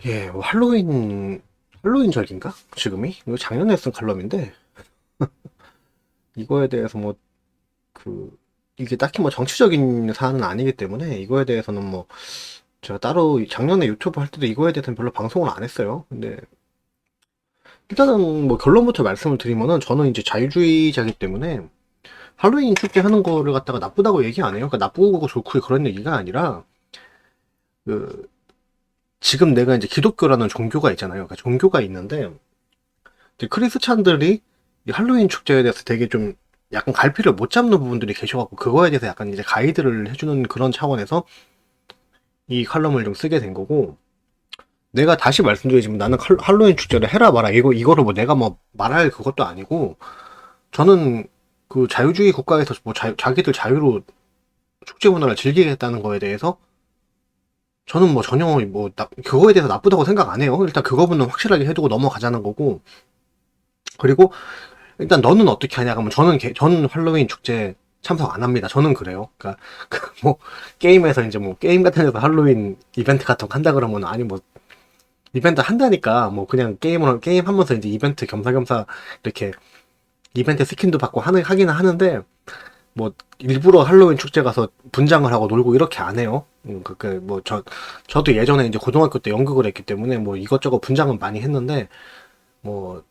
예, 뭐 할로윈 절기인가? 지금이? 이거 작년에 쓴 칼럼인데, 이거에 대해서 뭐, 그, 이게 딱히 뭐 정치적인 사안은 아니기 때문에, 이거에 대해서는 뭐, 제가 따로 작년에 유튜브 할 때도 이거에 대해서는 별로 방송을 안 했어요. 근데, 일단은 뭐 결론부터 말씀을 드리면은, 저는 이제 자유주의자이기 때문에, 할로윈 축제 하는 거를 갖다가 나쁘다고 얘기 안 해요. 그러니까 나쁘고 좋고 그런 얘기가 아니라, 그, 지금 내가 이제 기독교라는 종교가 있잖아요. 그러니까 종교가 있는데, 이제 크리스찬들이 이 할로윈 축제에 대해서 되게 좀 약간 갈피를 못 잡는 부분들이 계셔갖고 그거에 대해서 약간 이제 가이드를 해주는 그런 차원에서 이 칼럼을 좀 쓰게 된 거고, 내가 다시 말씀드리지만 나는 할로윈 축제를 해라 마라 이거를 뭐 내가 뭐 말할 그것도 아니고, 저는 그 자유주의 국가에서 뭐 자기들 자유로 축제 문화를 즐기겠다는 거에 대해서 저는 뭐 전혀 뭐 그거에 대해서 나쁘다고 생각 안 해요. 일단 그거부는 확실하게 해두고 넘어가자는 거고. 그리고 일단 너는 어떻게 하냐 그러면 저는 할로윈 축제 참석 안 합니다. 저는 그래요. 그러니까 그뭐 게임에서 이제 뭐 게임 같은 데서 할로윈 이벤트 같은 거 한다 그러면, 아니 뭐 이벤트 한다니까 뭐 그냥 게임 하면서 이제 이벤트 겸사겸사 이렇게 이벤트 스킨도 받고 하기는 하는데, 뭐 일부러 할로윈 축제 가서 분장을 하고 놀고 이렇게 안 해요. 뭐 저도 예전에 이제 고등학교 때 연극을 했기 때문에 뭐 이것저것 분장은 많이 했는데, 뭐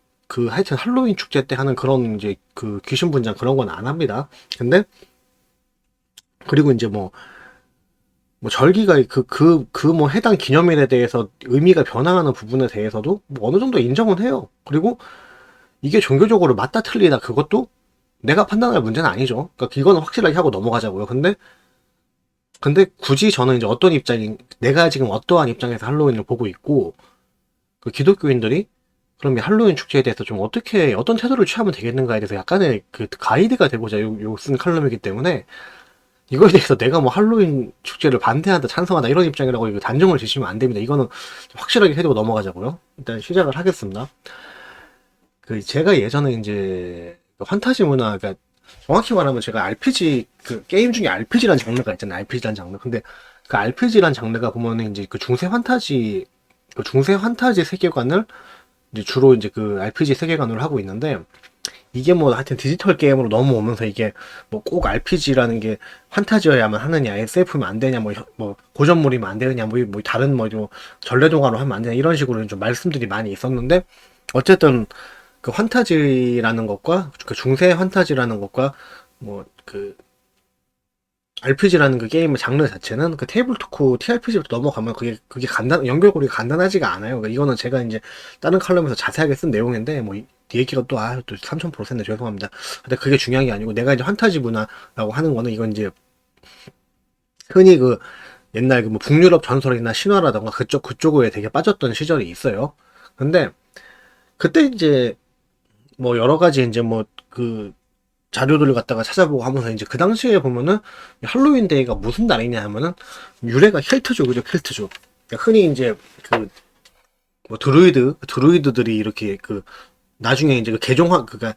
하여튼 할로윈 축제 때 하는 그런 이제 그 귀신 분장 그런 건 안 합니다. 근데 그리고 이제 뭐 절기가 뭐 해당 기념일에 대해서 의미가 변화하는 부분에 대해서도 뭐 어느 정도 인정은 해요. 그리고 이게 종교적으로 맞다 틀리다 그것도 내가 판단할 문제는 아니죠. 그러니까 이거는 확실하게 하고 넘어가자고요. 근데 굳이 저는 이제 내가 지금 어떠한 입장에서 할로윈을 보고 있고, 그 기독교인들이 그럼 이 할로윈 축제에 대해서 좀 어떤 태도를 취하면 되겠는가에 대해서 약간의 그 가이드가 되고자 쓴 칼럼이기 때문에, 이거에 대해서 내가 뭐 할로윈 축제를 반대한다, 찬성한다 이런 입장이라고 이거 단정을 지시면 안 됩니다. 이거는 확실하게 해두고 넘어가자고요. 일단 시작을 하겠습니다. 그 제가 예전에 이제 그 판타지 문화, 그러니까 정확히 말하면 제가 RPG, 그 게임 중에 RPG란 장르가 있잖아요. RPG란 장르. 근데 그 RPG란 장르가 보면은 이제 그 중세 환타지 세계관을 이제 주로 이제 그 RPG 세계관으로 하고 있는데, 이게 뭐 하여튼 디지털 게임으로 넘어오면서 이게 뭐 꼭 RPG라는 게 판타지여야만 하느냐, SF면 안 되냐, 뭐 고전물이면 안 되느냐, 뭐 다른 뭐 전래동화로 하면 안 되냐 이런 식으로 좀 말씀들이 많이 있었는데, 어쨌든 그 환타지라는 것과 그 중세 환타지라는 것과 뭐 그 RPG라는 그 게임의 장르 자체는 그 테이블 토크 TRPG부터 넘어가면 그게 연결고리가 간단하지가 않아요. 그러니까 이거는 제가 이제 다른 칼럼에서 자세하게 쓴 내용인데, 뭐 이 얘기가 또 3000% 죄송합니다. 근데 그게 중요한 게 아니고, 내가 이제 환타지 문화라고 하는 거는 이건 이제 흔히 그 옛날 그 뭐 북유럽 전설이나 신화라던가 그쪽에 되게 빠졌던 시절이 있어요. 근데 그때 이제 뭐 여러 가지 이제 뭐 그 자료들을 갖다가 찾아보고 하면서 이제 그 당시에 보면은 할로윈 데이가 무슨 날이냐 하면은 유래가 켈트죠, 그죠? 켈트죠. 그러니까 흔히 이제 그 뭐 드루이드들이 이렇게 그 나중에 이제 그러니까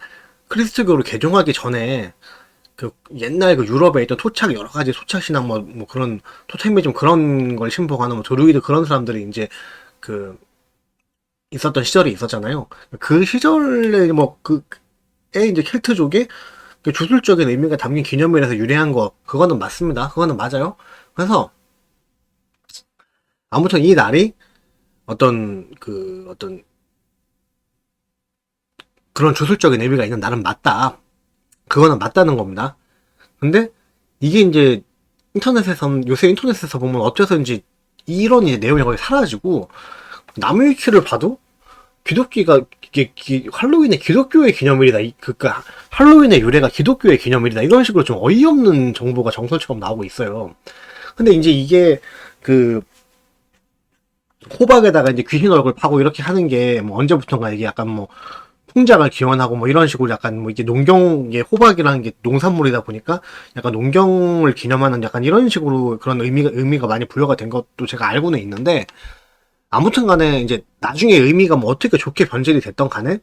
크리스트교를 개종하기 전에 그 옛날 그 유럽에 있던 여러 가지 토착 신앙 뭐 그런 토테미즘 그런 걸 신봉하는 뭐 드루이드 그런 사람들이 이제 그 있었던 시절이 있었잖아요. 그 시절에 에 이제 켈트족의 그 주술적인 의미가 담긴 기념일에서 유래한 거, 그거는 맞습니다. 그거는 맞아요. 그래서 아무튼 이 날이 어떤 그런 주술적인 의미가 있는 날은 맞다. 그거는 맞다는 겁니다. 근데 이게 이제 요새 인터넷에서 보면 어째서인지 이런 이제 내용이 거의 사라지고, 남의 위키를 봐도 기독교가 이게 할로윈의 기독교의 기념일이다. 그니까 할로윈의 유래가 기독교의 기념일이다. 이런 식으로 좀 어이없는 정보가 정설처럼 나오고 있어요. 근데 이제 이게 그 호박에다가 이제 귀신 얼굴 파고 이렇게 하는 게 뭐 언제부턴가 이게 약간 뭐 풍작을 기원하고 뭐 이런 식으로 약간 뭐 이게 이게 호박이라는 게 농산물이다 보니까 약간 농경을 기념하는 약간 이런 식으로 그런 의미가 많이 부여가 된 것도 제가 알고는 있는데, 아무튼 간에 이제 나중에 의미가 뭐 어떻게 좋게 변질이 됐던 간에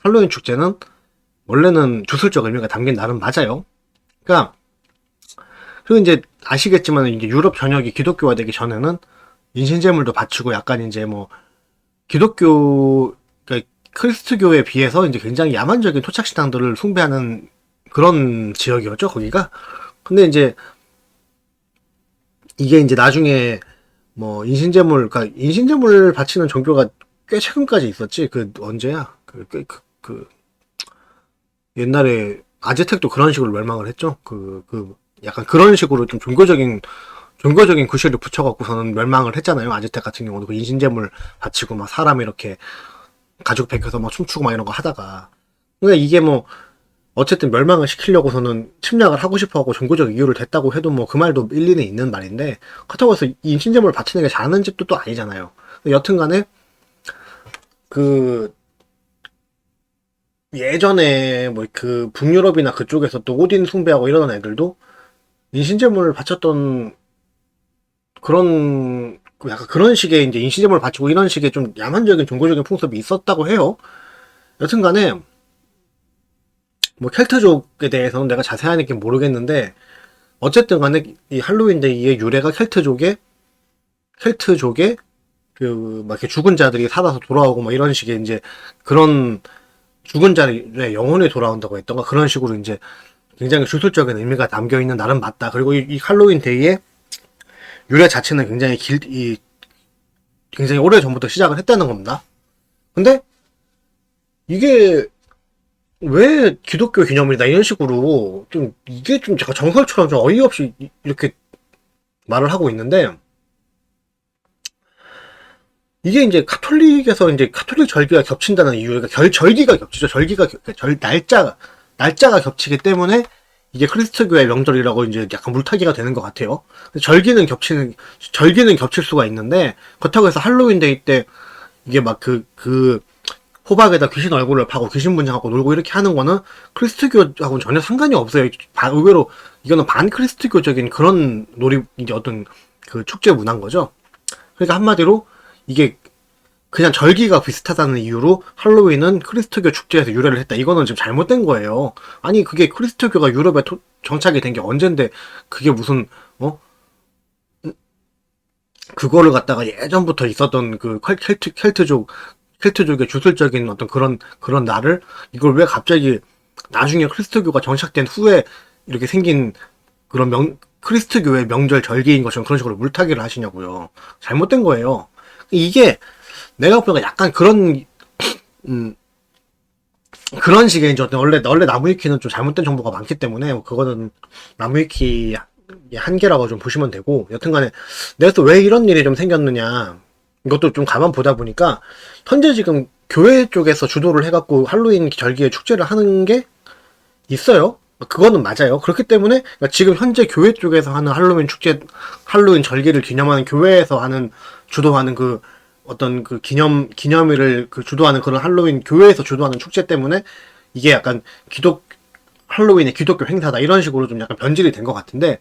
할로윈 축제는 원래는 주술적 의미가 담긴 날은 맞아요. 그러니까 그리고 이제 아시겠지만 이제 유럽 전역이 기독교화되기 전에는 인신제물도 바치고 약간 이제 뭐 기독교, 그러니까 크리스트교에 비해서 이제 굉장히 야만적인 토착신앙들을 숭배하는 그런 지역이었죠, 거기가. 근데 이제 이게 이제 나중에 뭐 그러니까 인신제물 바치는 종교가 꽤 최근까지 있었지. 그 언제야? 옛날에 아즈텍도 그런 식으로 멸망을 했죠. 약간 그런 식으로 좀 종교적인 구실을 붙여갖고서는 멸망을 했잖아요. 아즈텍 같은 경우도 그 인신제물 바치고 막 사람 이렇게 가죽 벗겨서 막 춤추고 막 이런 거 하다가. 그러니까 이게 뭐 어쨌든 멸망을 시키려고서는 침략을 하고 싶어하고 종교적 이유를 댔다고 해도 뭐 그 말도 일리는 있는 말인데, 그렇다고 해서 인신제물을 바치는 게 잘하는 집도 또 아니잖아요. 여튼간에 그 예전에 뭐 그 북유럽이나 그쪽에서 또 오딘 숭배하고 이러던 애들도 인신제물을 바쳤던 그런 약간 그런 식의 이제 인신제물을 바치고 이런 식의 좀 야만적인 종교적인 풍습이 있었다고 해요. 여튼간에 뭐 켈트족에 대해서는 내가 자세하게 모르겠는데, 어쨌든 간에 이 할로윈데이의 유래가 켈트족의 그 막 이렇게 죽은 자들이 살아서 돌아오고 뭐 이런 식의 이제 그런 죽은 자의 영혼이 돌아온다고 했던가 그런 식으로 이제 굉장히 주술적인 의미가 담겨 있는 날은 맞다. 그리고 이 할로윈 데이의 유래 자체는 굉장히 오래 전부터 시작을 했다는 겁니다. 근데 이게 왜 기독교 기념일이다 이런 식으로 좀 이게 좀 약간 정설처럼 좀 어이없이 이렇게 말을 하고 있는데, 이게 이제 카톨릭에서 이제 카톨릭 절기가 겹친다는 이유가 절기가 겹치죠. 날짜가 겹치기 때문에 이게 크리스트교의 명절이라고 이제 약간 물타기가 되는 것 같아요. 절기는 겹칠 수가 있는데, 그렇다고 해서 할로윈데이 때 이게 막 호박에다 귀신 얼굴을 파고 귀신 분장하고 놀고 이렇게 하는 거는 크리스트교하고는 전혀 상관이 없어요. 의외로 이거는 반크리스트교적인 그런 이제 어떤 그 축제 문화인 거죠. 그러니까 한마디로 이게 그냥 절기가 비슷하다는 이유로 할로윈은 크리스트교 축제에서 유래를 했다. 이거는 지금 잘못된 거예요. 아니 그게 크리스트교가 유럽에 정착이 된 게 언젠데, 그게 무슨 그거를 갖다가 예전부터 있었던 그 켈트족의 주술적인 어떤 그런 날을, 이걸 왜 갑자기 나중에 크리스트교가 정착된 후에 이렇게 생긴 그런 크리스트교의 명절 절기인 것처럼 그런 식으로 물타기를 하시냐고요. 잘못된 거예요. 이게 내가 보니까 약간 그런 식의 이제 원래 나무위키는 좀 잘못된 정보가 많기 때문에 그거는 나무위키 한계라고 좀 보시면 되고, 여튼간에 내가 또 왜 이런 일이 좀 생겼느냐 이것도 좀 가만 보다 보니까 현재 지금 교회 쪽에서 주도를 해갖고 할로윈 절기에 축제를 하는 게 있어요. 그거는 맞아요. 그렇기 때문에 지금 현재 교회 쪽에서 하는 할로윈 절기를 기념하는 교회에서 주도하는 그 어떤 그 기념일을 주도하는 그런 교회에서 주도하는 축제 때문에 이게 약간 할로윈의 기독교 행사다 이런 식으로 좀 약간 변질이 된 것 같은데,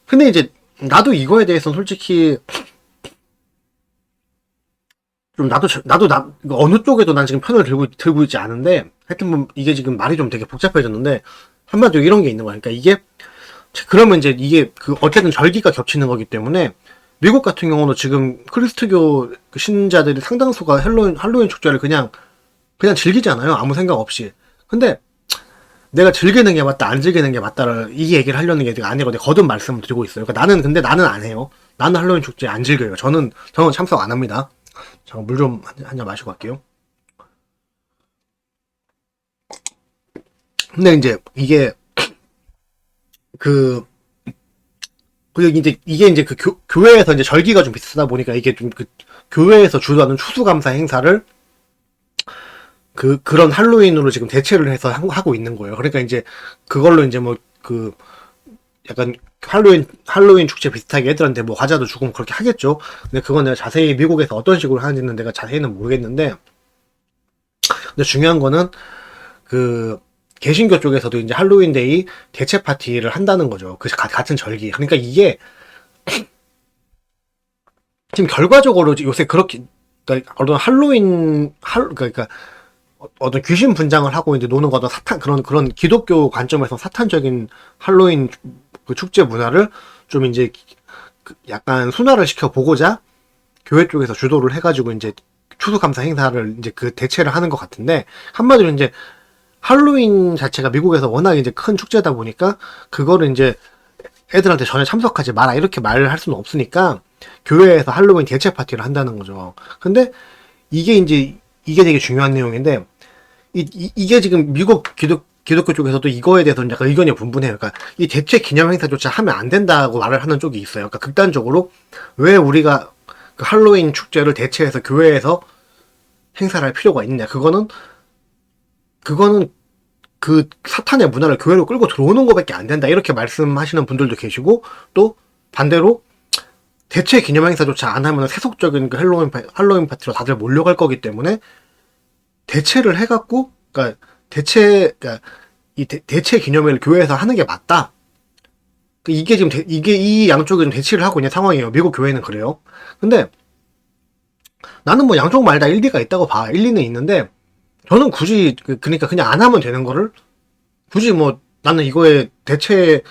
근데 이제 나도 이거에 대해서는 솔직히 좀 어느 쪽에도 난 지금 편을 들고 있지 않은데, 하여튼 뭐 이게 지금 말이 좀 되게 복잡해졌는데, 한마디로 이런 게 있는 거야. 그러니까 그러면 이제 이게 어쨌든 절기가 겹치는 거기 때문에 미국 같은 경우는 지금 크리스트교 신자들이 상당수가 할로윈 축제를 그냥 즐기잖아요. 아무 생각 없이. 근데 내가 즐기는 게 맞다, 안 즐기는 게 맞다를 이 얘기를 하려는 게 아니고 내가 거듭 말씀을 드리고 있어요. 그러니까 나는 안 해요. 나는 할로윈 축제 안 즐겨요. 저는 참석 안 합니다. 잠깐 물 좀 한 잔 마시고 갈게요. 근데 이제 이게 이게 이제 교회에서 이제 절기가 좀 비슷하다 보니까 이게 좀 교회에서 주도하는 추수감사 행사를 그런 할로윈으로 지금 대체를 해서 하고 있는 거예요. 그러니까 이제 그걸로 이제 약간 할로윈 축제 비슷하게 애들한테 뭐 과자도 주고 그렇게 하겠죠. 근데 그건 내가 자세히 미국에서 어떤 식으로 하는지는 내가 자세히는 모르겠는데, 근데 중요한 거는 개신교 쪽에서도 이제 할로윈데이 대체 파티를 한다는 거죠. 같은 절기. 그러니까 이게 지금 결과적으로 요새 그렇게 그러니까 어떤 그러니까 어떤 귀신 분장을 하고 이제 노는 거던 그런 기독교 관점에서 사탄적인 할로윈 축제 문화를 좀 이제 약간 순화를 시켜 보고자 교회 쪽에서 주도를 해가지고 이제 추수감사 행사를 이제 그 대체를 하는 것 같은데, 한마디로 이제 할로윈 자체가 미국에서 워낙 이제 큰 축제다 보니까 그거를 이제 애들한테 전혀 참석하지 마라 이렇게 말을 할 수는 없으니까 교회에서 할로윈 대체 파티를 한다는 거죠. 근데 이게 되게 중요한 내용인데, 이게 지금 미국 기독교 쪽에서도 이거에 대해서는 약간 의견이 분분해요. 그러니까 이 대체 기념 행사조차 하면 안 된다고 말을 하는 쪽이 있어요. 그러니까 극단적으로 왜 우리가 그 할로윈 축제를 대체해서 교회에서 행사를 할 필요가 있느냐. 그거는 그 사탄의 문화를 교회로 끌고 들어오는 것밖에 안 된다. 이렇게 말씀하시는 분들도 계시고, 또 반대로 대체 기념 행사조차 안 하면 세속적인 그 할로윈 파티로 다들 몰려갈 거기 때문에 대체를 해갖고, 그러니까 대체 기념회를 교회에서 하는 게 맞다. 이게 지금 이 양쪽이 좀 대치를 하고 있는 상황이에요. 미국 교회는 그래요. 근데 나는 뭐 양쪽 말 다 일리가 있다고 봐. 일리는 있는데 저는 굳이 그러니까 그냥 안 하면 되는 거를 굳이 뭐 나는 이거에 대체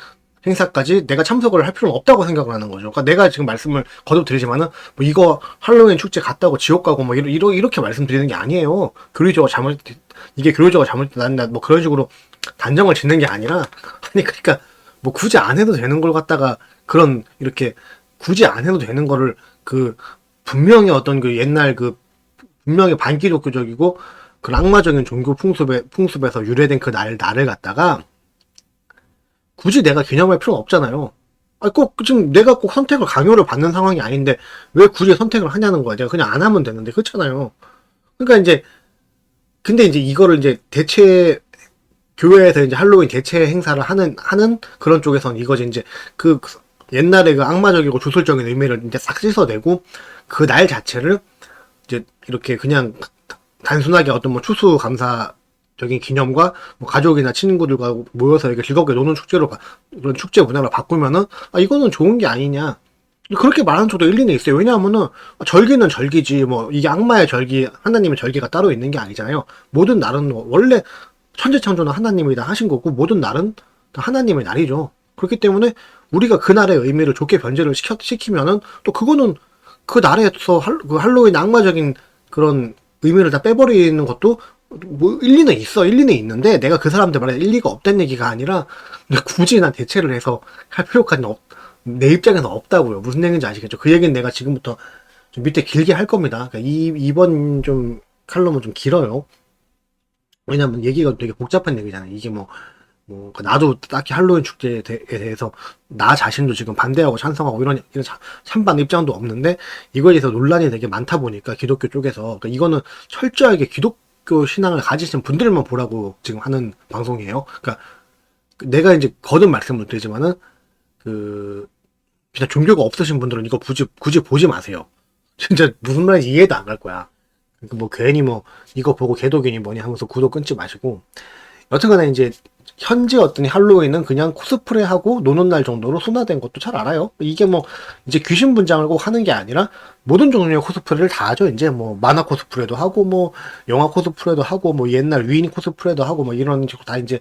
행사까지 내가 참석을 할 필요는 없다고 생각을 하는 거죠. 그러니까 내가 지금 말씀을 거듭 드리지만은 뭐 이거 할로윈 축제 갔다고 지옥 가고 뭐 이렇게 말씀드리는 게 아니에요. 이게 교류적으로 잘못됐다 뭐 그런 식으로 단정을 짓는 게 아니라, 아니 그러니까 뭐 굳이 안 해도 되는 걸 갖다가 이렇게 굳이 안 해도 되는 거를 분명히 어떤 옛날 분명히 반기독교적이고 그 악마적인 종교 풍습에서 유래된 그 날을 갖다가 굳이 내가 기념할 필요는 없잖아요. 지금 내가 꼭 선택을 강요를 받는 상황이 아닌데 왜 굳이 선택을 하냐는 거야. 내가 그냥 안 하면 되는데, 그렇잖아요. 그러니까 근데 이거를 교회에서 이제 할로윈 대체 행사를 하는 그런 쪽에서는 이거지, 이제 옛날에 악마적이고 주술적인 의미를 이제 싹 씻어내고 그 날 자체를 이제 이렇게 그냥 단순하게 어떤 뭐 추수감사적인 기념과 뭐 가족이나 친구들과 모여서 이렇게 즐겁게 노는 그런 축제 문화를 바꾸면은 이거는 좋은 게 아니냐. 그렇게 말하는 쪽도 일리는 있어요. 왜냐하면은 절기는 절기지 뭐 이게 악마의 절기, 하나님의 절기가 따로 있는 게 아니잖아요. 모든 날은 원래 천재창조는 하나님이 다 하신 거고 모든 날은 다 하나님의 날이죠. 그렇기 때문에 우리가 그 날의 의미를 좋게 변제를 시키면은 또 그거는 그 날에서 할로윈 악마적인 그런 의미를 다 빼버리는 것도 뭐 일리는 있는데, 내가 그 사람들 말에 일리가 없다는 얘기가 아니라 굳이 난 대체를 해서 할 필요까지는 내 입장에서 없다고요. 무슨 얘기인지 아시겠죠? 그 얘기는 내가 지금부터 좀 밑에 길게 할 겁니다. 그러니까 이번 좀 칼럼은 좀 길어요. 왜냐면 얘기가 되게 복잡한 얘기잖아요. 이게 나도 딱히 할로윈 축제에 대해서 나 자신도 지금 반대하고 찬성하고 이런 찬반 입장도 없는데, 이거에 대해서 논란이 되게 많다 보니까 기독교 쪽에서, 그러니까 이거는 철저하게 기독교 신앙을 가지신 분들만 보라고 지금 하는 방송이에요. 그러니까 내가 이제 거듭 말씀을 드리지만은 진짜 종교가 없으신 분들은 이거 굳이 보지 마세요. 진짜 무슨 말인지 이해도 안 갈 거야. 그러니까 뭐 괜히 이거 보고 개독이니 뭐니 하면서 구독 끊지 마시고, 여튼간에 이제 현재 어떤 할로윈은 그냥 코스프레하고 노는 날 정도로 순화된 것도 잘 알아요. 이게 이제 귀신 분장을 꼭 하는 게 아니라 모든 종류의 코스프레를 다 하죠. 이제 만화 코스프레도 하고 영화 코스프레도 하고 옛날 위인 코스프레도 하고 이런 식으로 다 이제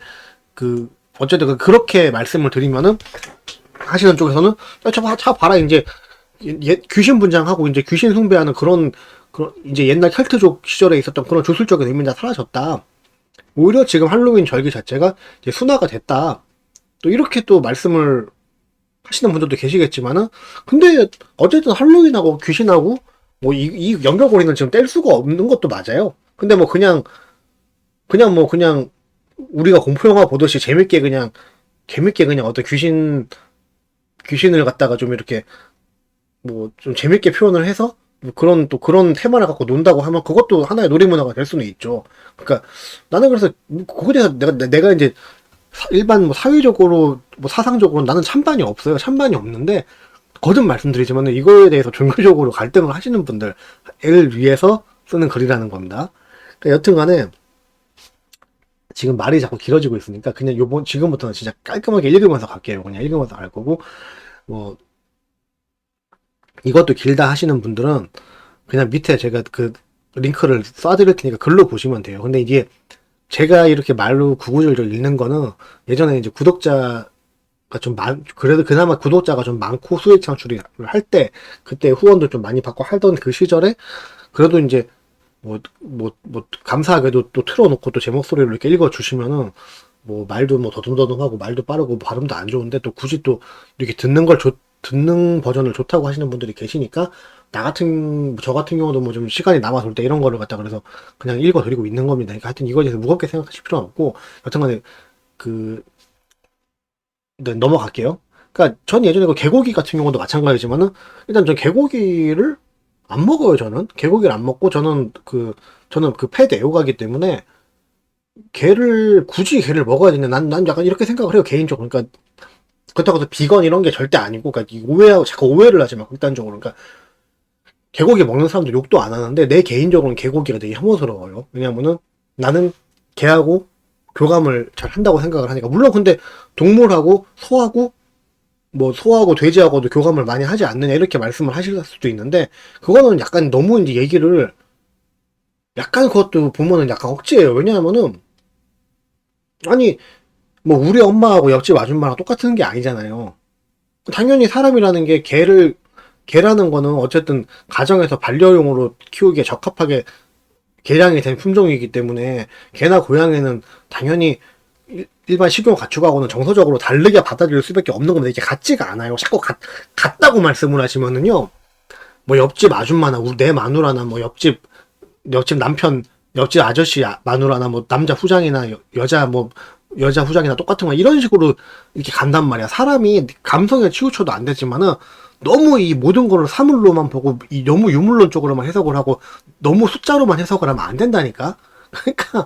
어쨌든 그렇게 말씀을 드리면은 하시는 쪽에서는 자 봐라, 이제 귀신 분장하고 이제 귀신 숭배하는 그런 이제 옛날 켈트족 시절에 있었던 그런 주술적인 의미가 사라졌다. 오히려 지금 할로윈 절기 자체가 이제 순화가 됐다. 또 이렇게 또 말씀을 하시는 분들도 계시겠지만은, 근데 어쨌든 할로윈하고 귀신하고 이 연결고리는 지금 뗄 수가 없는 것도 맞아요. 근데 그냥 우리가 공포영화 보듯이 재밌게 그냥 어떤 귀신을 갖다가 좀 이렇게 좀 재밌게 표현을 해서 그런 테마를 갖고 논다고 하면 그것도 하나의 놀이문화가 될 수는 있죠. 그러니까 나는 그래서 그거에 대해서 내가 이제 일반 사회적으로 사상적으로 나는 찬반이 없어요. 찬반이 없는데 거듭 말씀드리지만 이거에 대해서 종교적으로 갈등을 하시는 분들을 위해서 쓰는 글이라는 겁니다. 그러니까 여튼간에 지금 말이 자꾸 길어지고 있으니까 그냥 지금부터는 진짜 깔끔하게 읽으면서 갈게요. 그냥 읽으면서 갈 거고, 이것도 길다 하시는 분들은 그냥 밑에 제가 링크를 쏴드릴 테니까 글로 보시면 돼요. 근데 이게 제가 이렇게 말로 구구절절 읽는 거는 예전에 이제 구독자 그래도 그나마 구독자가 좀 많고 수익 창출을 할 때, 그때 후원도 좀 많이 받고 하던 그 시절에, 그래도 이제, 감사하게도 또 틀어놓고 또 제 목소리를 이렇게 읽어주시면은, 말도 더듬더듬하고 말도 빠르고 발음도 안 좋은데 또 굳이 또 이렇게 듣는 버전을 좋다고 하시는 분들이 계시니까, 저 같은 경우도 좀 시간이 남아서 올 때 이런 거를 갖다 그래서 그냥 읽어드리고 있는 겁니다. 그러니까 하여튼 이거에 대해서 무겁게 생각하실 필요는 없고, 여튼간에, 그, 네, 넘어갈게요. 그러니까 전 예전에 그 개고기 같은 경우도 마찬가지지만은 일단 전 개고기를 안 먹어요. 저는 개고기를 안 먹고 저는 그 펫 애호가기 때문에 굳이 개를 먹어야 되냐, 난 약간 이렇게 생각을 해요, 개인적으로. 그러니까 그렇다고 해서 비건 이런 게 절대 아니고, 그러니까 자꾸 오해를 하지 마, 극단적으로. 그러니까 개고기 먹는 사람들 욕도 안 하는데 내 개인적으로는 개고기가 되게 혐오스러워요. 왜냐면은 나는 개하고 교감을 잘 한다고 생각을 하니까. 물론 근데 동물하고 소하고 돼지하고도 교감을 많이 하지 않느냐 이렇게 말씀을 하실 수도 있는데, 그거는 약간 너무 이제 얘기를 약간, 그것도 보면은 약간 억지예요. 왜냐하면은 아니, 우리 엄마하고 옆집 아줌마랑 똑같은 게 아니잖아요. 당연히 사람이라는 게 개라는 거는 어쨌든 가정에서 반려용으로 키우기에 적합하게 개량이 된 품종이기 때문에 개나 고양이는 당연히 일반 식용 가축하고는 정서적으로 다르게 받아들일 수밖에 없는 겁니다. 이게 같지가 않아요. 자꾸 같다고 말씀을 하시면은요, 옆집 아줌마나 내 마누라나 옆집 남편, 옆집 아저씨 마누라나 남자 후장이나 여자 후장이나 똑같은 거 이런 식으로 이렇게 간단 말이야. 사람이 감성에 치우쳐도 안 되지만은 너무 이 모든 거를 사물로만 보고 너무 유물론적으로만 해석을 하고 너무 숫자로만 해석을 하면 안 된다니까. 그러니까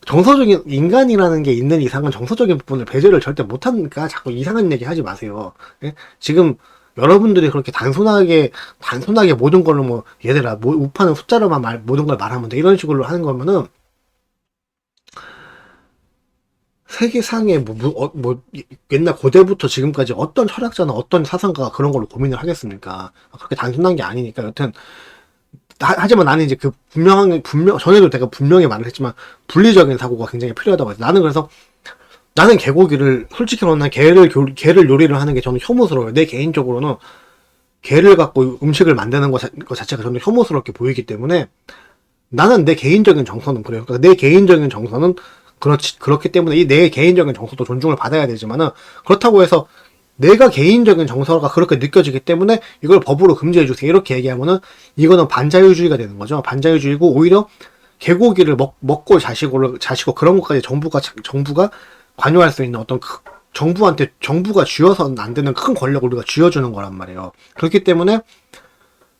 정서적인 인간이라는 게 있는 이상은 정서적인 부분을 배제를 절대 못하니까 자꾸 이상한 얘기 하지 마세요. 예? 지금 여러분들이 그렇게 단순하게 모든 걸로 얘들아 우파는 숫자로만 모든 걸 말하면 돼 이런 식으로 하는 거면은 세계상에 옛날 고대부터 지금까지 어떤 철학자나 어떤 사상가가 그런 걸로 고민을 하겠습니까? 그렇게 단순한 게 아니니까. 여튼 하지만 나는 이제 전에도 내가 분명히 말을 했지만 분리적인 사고가 굉장히 필요하다고 해서 나는 개고기를 솔직히 말하면 개를 요리를 하는 게 저는 혐오스러워요. 내 개인적으로는 개를 갖고 음식을 만드는 것 자체가 저는 혐오스럽게 보이기 때문에 나는 내 개인적인 정서는 그래요. 그러니까 내 개인적인 정서는 그렇기 때문에 이 내 개인적인 정서도 존중을 받아야 되지만은, 그렇다고 해서 내가 개인적인 정서가 그렇게 느껴지기 때문에 이걸 법으로 금지해 주세요 이렇게 얘기하면은 이거는 반자유주의가 되는 거죠. 반자유주의고, 오히려 개고기를 먹고 자시고 그런 것까지 정부가 관여할 수 있는 어떤 정부가 쥐어서는 안 되는 큰 권력을 우리가 쥐어주는 거란 말이에요. 그렇기 때문에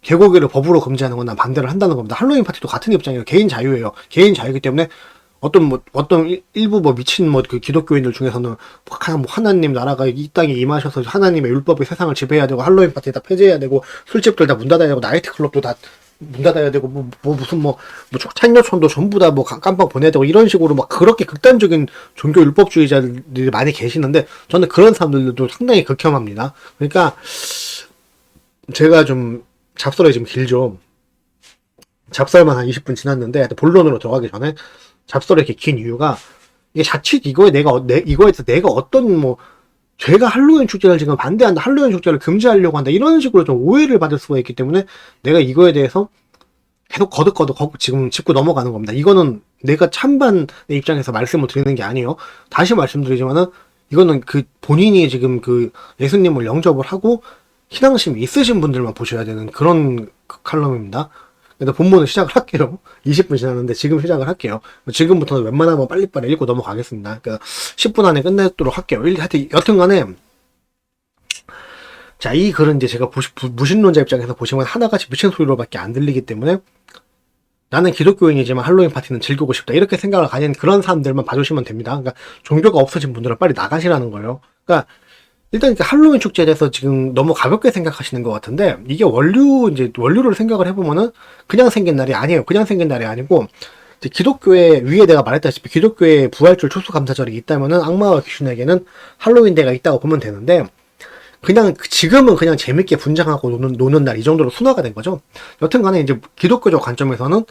개고기를 법으로 금지하는 건 난 반대를 한다는 겁니다. 할로윈 파티도 같은 입장이에요. 개인 자유예요. 개인 자유이기 때문에 어떤 일부 미친 그 기독교인들 중에서는 하나님 나라가 이 땅에 임하셔서 하나님의 율법이 세상을 지배해야 되고 할로윈 파티 다 폐지해야 되고 술집들 다 문 닫아야 되고 나이트클럽도 다 문 닫아야 되고 무슨 창녀촌도 전부 다 깜빡 보내야 되고 이런 식으로 그렇게 극단적인 종교 율법주의자들이 많이 계시는데, 저는 그런 사람들도 상당히 극혐합니다. 그러니까 제가 좀 잡설이 좀 길죠. 잡설만 한 20분 지났는데 본론으로 들어가기 전에 잡설이 이렇게 긴 이유가, 이게 자칫 이거에 대해서 내가 어떤 제가 할로윈 축제를 지금 반대한다, 할로윈 축제를 금지하려고 한다 이런 식으로 좀 오해를 받을 수가 있기 때문에 내가 이거에 대해서 계속 거듭 지금 짚고 넘어가는 겁니다. 이거는 내가 찬반의 입장에서 말씀을 드리는 게 아니에요. 다시 말씀드리지만은 이거는 본인이 지금 예수님을 영접을 하고 신앙심이 있으신 분들만 보셔야 되는 그런 칼럼입니다. 일단 본문을 시작을 할게요. 20분 지났는데 지금 시작을 할게요. 지금부터는 웬만하면 빨리빨리 읽고 넘어가겠습니다. 그러니까 10분 안에 끝내도록 할게요. 하여튼 여튼간에, 자, 이 글은 이제 제가 무신론자 입장에서 보시면 하나같이 미친 소리로밖에 안 들리기 때문에 나는 기독교인이지만 할로윈 파티는 즐기고 싶다 이렇게 생각을 가진 그런 사람들만 봐주시면 됩니다. 그러니까 종교가 없어진 분들은 빨리 나가시라는 거예요. 그러니까 일단 할로윈 축제에 대해서 지금 너무 가볍게 생각하시는 것 같은데, 이게 원류를 생각을 해보면은 그냥 생긴 날이 아니에요. 그냥 생긴 날이 아니고, 기독교의 위에 내가 말했다시피 기독교의 부활절 추수감사절이 있다면은 악마와 귀신에게는 할로윈 데이가 있다고 보면 되는데, 지금은 그냥 재밌게 분장하고 노는 날 이 정도로 순화가 된 거죠. 여튼간에 이제 기독교적 관점에서는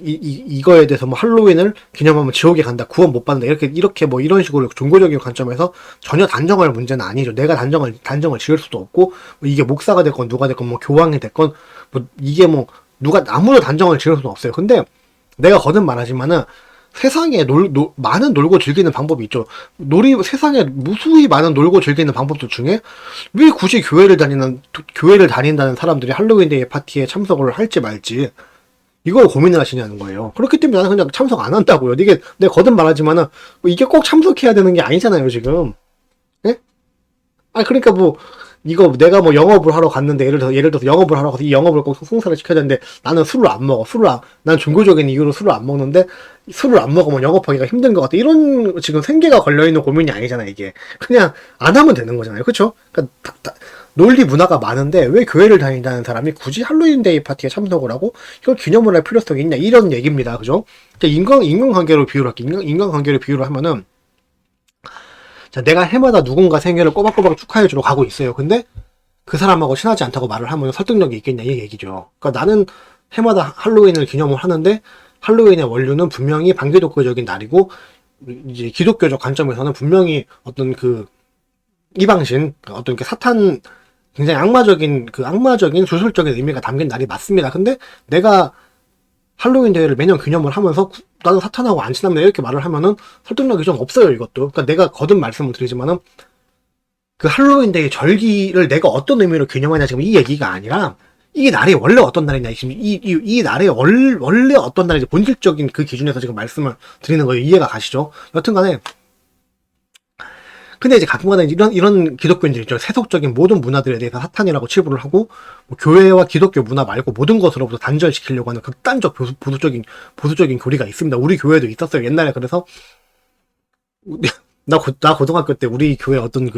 이거에 대해서 뭐 할로윈을 기념하면 지옥에 간다, 구원 못 받는다, 이렇게 뭐 이런 식으로 종교적인 관점에서 전혀 단정할 문제는 아니죠. 내가 단정을 지을 수도 없고, 뭐 이게 목사가 됐건 누가 됐건 뭐 교황이 됐건 뭐 이게 뭐 누가 아무도 단정을 지을 수는 없어요. 근데 내가 거듭 말하지만은 세상에 많은 놀고 즐기는 방법이 있죠. 세상에 무수히 많은 놀고 즐기는 방법들 중에 왜 굳이 교회를 다닌다는 사람들이 할로윈 데이 파티에 참석을 할지 말지, 이걸 고민을 하시냐는 거예요. 그렇기 때문에 나는 그냥 참석 안 한다고요. 이게 내가 거듭 말하지만은 이게 꼭 참석해야 되는 게 아니잖아요, 지금. 예? 아니 그러니까 뭐 이거 내가 뭐 영업을 하러 갔는데, 예를 들어서 영업을 하러 가서 이 영업을 꼭 성사를 시켜야 되는데 나는 술을 안 먹어. 난 종교적인 이유로 술을 안 먹는데, 술을 안 먹으면 영업하기가 힘든 것 같아. 이런 지금 생계가 걸려 있는 고민이 아니잖아, 이게. 그냥 안 하면 되는 거잖아요. 그렇죠? 그러니까 논리 문화가 많은데 왜 교회를 다닌다는 사람이 굳이 할로윈 데이 파티에 참석을 하고 이걸 기념을 할 필요성이 있냐, 이런 얘기입니다. 그죠? 인간관계로 비유를 할게. 인간관계로 비유를 하면은, 자, 내가 해마다 누군가 생일을 꼬박꼬박 축하해주러 가고 있어요. 근데 그 사람하고 친하지 않다고 말을 하면 설득력이 있겠냐, 이 얘기죠. 그러니까 나는 해마다 할로윈을 기념을 하는데, 할로윈의 원류는 분명히 반기독교적인 날이고, 이제 기독교적 관점에서는 분명히 어떤 이방신, 어떤 사탄, 굉장히 악마적인 주술적인 의미가 담긴 날이 맞습니다. 근데 내가 할로윈 대회를 매년 기념을 하면서 나는 사탄하고 안 친합니다, 이렇게 말을 하면은 설득력이 좀 없어요, 이것도. 그러니까 내가 거듭 말씀을 드리지만은 그 할로윈 데이 절기를 내가 어떤 의미로 기념하냐, 지금 이 얘기가 아니라 이 날이 원래 어떤 날이냐, 지금 이 날이 원래 어떤 날인지 본질적인 그 기준에서 지금 말씀을 드리는 거예요. 이해가 가시죠? 여튼간에, 근데 이제 가끔가다 이런 기독교인들이 있죠. 세속적인 모든 문화들에 대해서 사탄이라고 치부를 하고, 뭐 교회와 기독교 문화 말고 모든 것으로부터 단절시키려고 하는 극단적 보수적인 교리가 있습니다. 우리 교회도 있었어요, 옛날에. 그래서 나 고등학교 때 우리 교회 어떤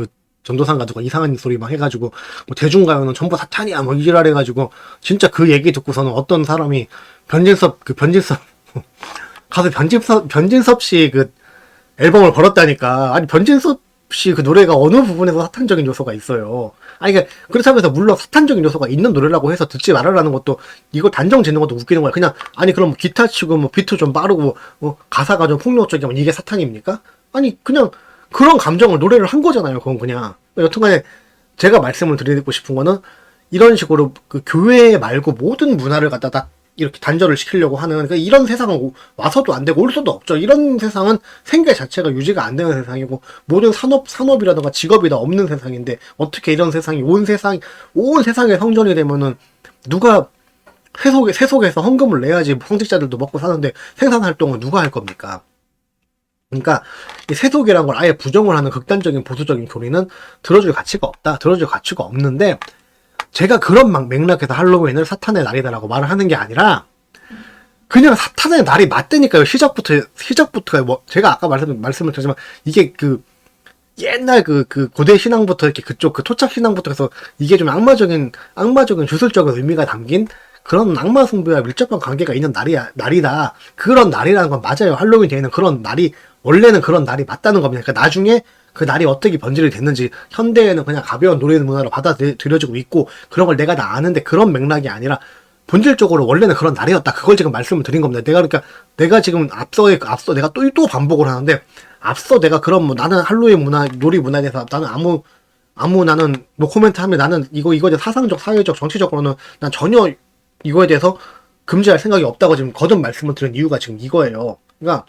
전도사가 누가 이상한 소리 막 해가지고 뭐 대중가요는 전부 사탄이야 뭐 이지랄 해가지고, 진짜 그 얘기 듣고서는 어떤 사람이 변진섭 가서 변진섭 씨 앨범을 벌었다니까. 아니 변진섭 씨 노래가 어느 부분에서 사탄적인 요소가 있어요. 아니 그렇다고 해서 물론 사탄적인 요소가 있는 노래라고 해서 듣지 말아라는 것도, 이거 단정 짓는 것도 웃기는 거야. 그냥 아니 그럼 기타 치고 뭐 비트 좀 빠르고 가사가 좀 폭력적이면 이게 사탄입니까? 아니 그냥 그런 감정을 노래를 한 거잖아요. 그건 그냥. 여튼간에 제가 말씀을 드리고 싶은 거는, 이런 식으로 교회 말고 모든 문화를 갖다가 이렇게 단절을 시키려고 하는, 그러니까 이런 세상은 와서도 안 되고 올 수도 없죠. 이런 세상은 생계 자체가 유지가 안 되는 세상이고, 모든 산업이라든가 직업이 다 없는 세상인데, 어떻게 이런 세상이 온 세상의 성전이 되면은 누가 세속에서 헌금을 내야지 성직자들도 먹고 사는데 생산 활동을 누가 할 겁니까? 그러니까 이 세속이라는 걸 아예 부정을 하는 극단적인 보수적인 교리는 들어줄 가치가 없는데, 제가 그런 맥락에서 할로윈을 사탄의 날이다라고 말을 하는 게 아니라, 그냥 사탄의 날이 맞다니까요. 시작부터 뭐 제가 아까 말씀을 드렸지만, 이게 옛날 고대 신앙부터 이렇게 토착 신앙부터 해서 이게 좀 악마적인 주술적인 의미가 담긴 그런 악마 숭배와 밀접한 관계가 있는 날이다. 그런 날이라는 건 맞아요. 할로윈 데이는 원래는 그런 날이 맞다는 겁니다. 그러니까 나중에 그 날이 어떻게 변질이 됐는지, 현대에는 그냥 가벼운 노래 문화로 받아들여지고 있고, 그런 걸 내가 다 아는데, 그런 맥락이 아니라 본질적으로 원래는 그런 날이었다. 그걸 지금 말씀을 드린 겁니다. 내가 지금 앞서 내가 또 반복을 하는데, 앞서 내가 나는 할로윈 문화, 놀이 문화에 대해서 나는 나는 노코멘트 하면, 나는 이거에 사상적, 사회적, 정치적으로는 난 전혀 이거에 대해서 금지할 생각이 없다고 지금 거듭 말씀을 드린 이유가 지금 이거예요. 그러니까